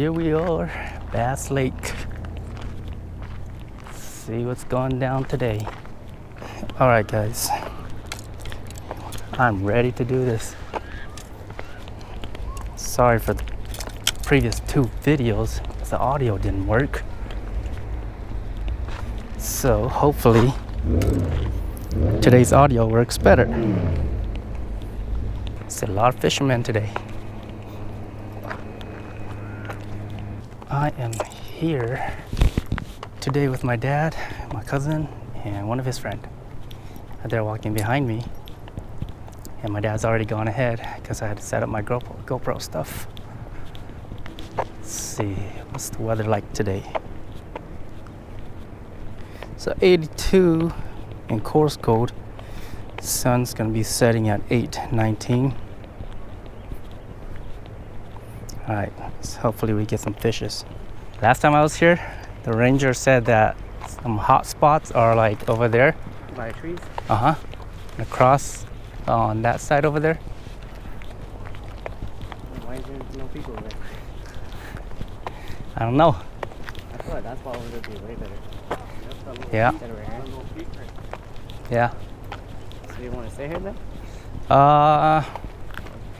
here we are, Bass Lake. Let's see what's going down today. All right, guys, I'm ready to do this. Sorry for the previous 2 videos, the audio didn't work. So hopefully today's audio works better. It's a lot of fishermen today. I am here today with my dad, my cousin, and one of his friends. They're walking behind me, and my dad's already gone ahead because I had to set up my GoPro stuff. Let's see, what's the weather like today? So 82 in course code. Sun's gonna be setting at 8:19. All right, so hopefully we get some fishes. Last time I was here, the ranger said that some hot spots are like over there. By the trees? Across on that side over there. Why is there no people there? I don't know. I feel like that spot over there would be way better. Yeah. Yeah. So you want to stay here then?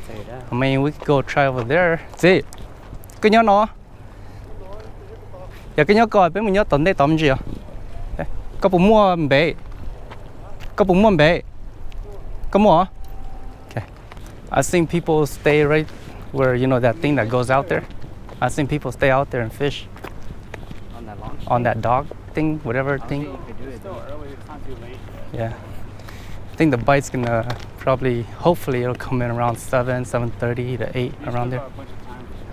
Stay down. I mean, we could go try over there. Gì? Cái nhớ nó. Dạ cái nhớ coi bên mình nhớ tận đây tầm gì à? Có bụng mua bể. Có bụng mua bể. Có mua hả? Okay. I've seen people stay right where, you know, that thing that goes out there. I've seen people stay out there and fish. On that launch? On that dog thing, whatever thing. It's still early, it's not too late. Yeah. I think the bite's gonna probably, hopefully it'll come in around 7:30 to 8, around there.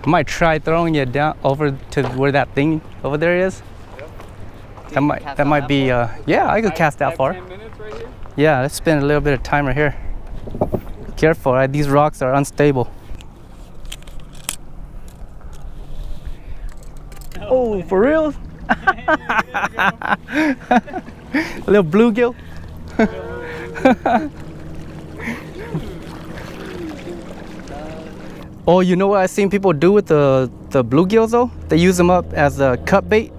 I might try throwing it down over to where that thing over there is. Yep. That might be, yeah, I could cast that far. 10 minutes right here? Yeah, let's spend a little bit of time right here. Careful, right? These rocks are unstable. Oh, for real? A little bluegill. Oh, you know what I've seen people do with the bluegills though? They use them up as a cut bait.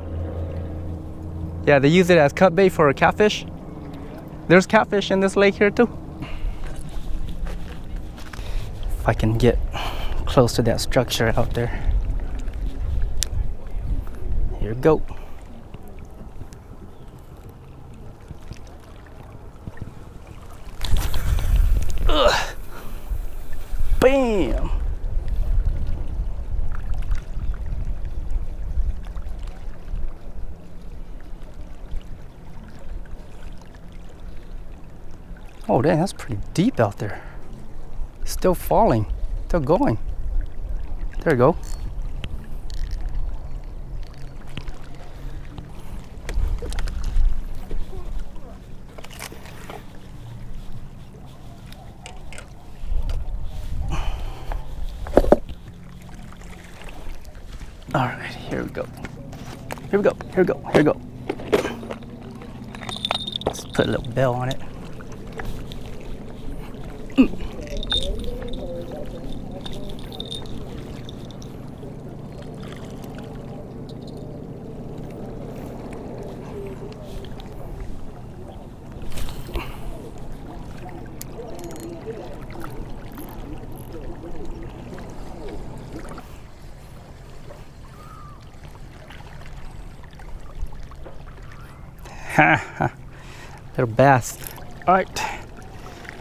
Yeah, they use it as cut bait for a catfish. There's catfish in this lake here too. If I can get close to that structure out there. Here we go. Ugh. Bam! Oh, dang, that's pretty deep out there. Still falling, still going. There we go. All right, here we go. Here we go, here we go, here we go. Let's put a little bell on it. Little bass. All right,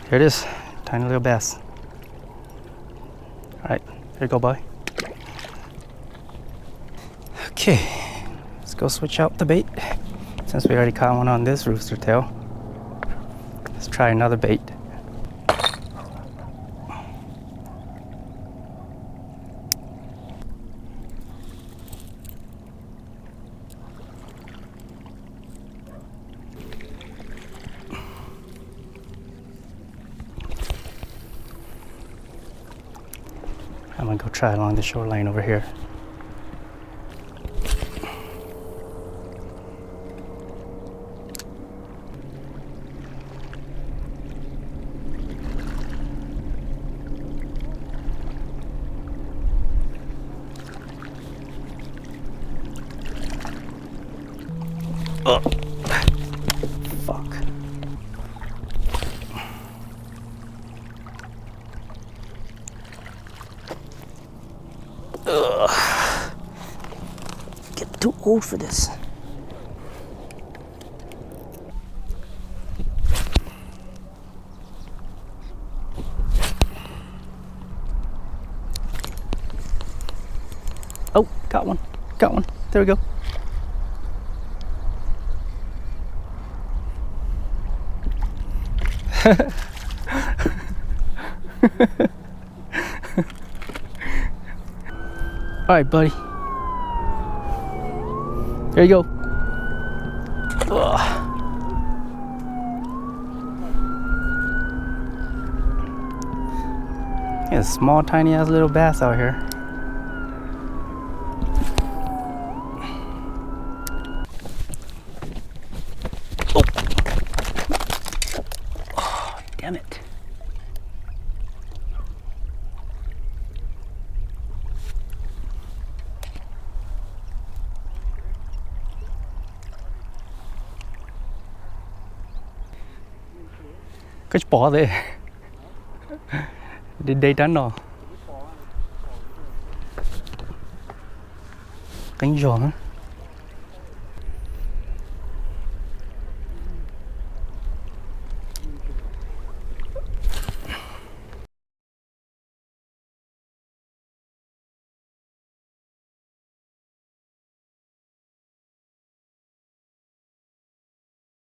here it is, tiny little bass. All right, here you go, boy. Okay, let's go switch out the bait. Since we already caught one on this rooster tail, let's try another bait. I'm gonna go try along the shoreline over here. Oh. Fuck. Ugh. Get too old for this. Oh, got one. Got one. There we go. All right, buddy. There you go. Ugh. Yeah, small, tiny ass little bass out here. Oh. Oh, damn it. Cái bỏ thế. Đến đây tránh rồi. Cánh giò hả?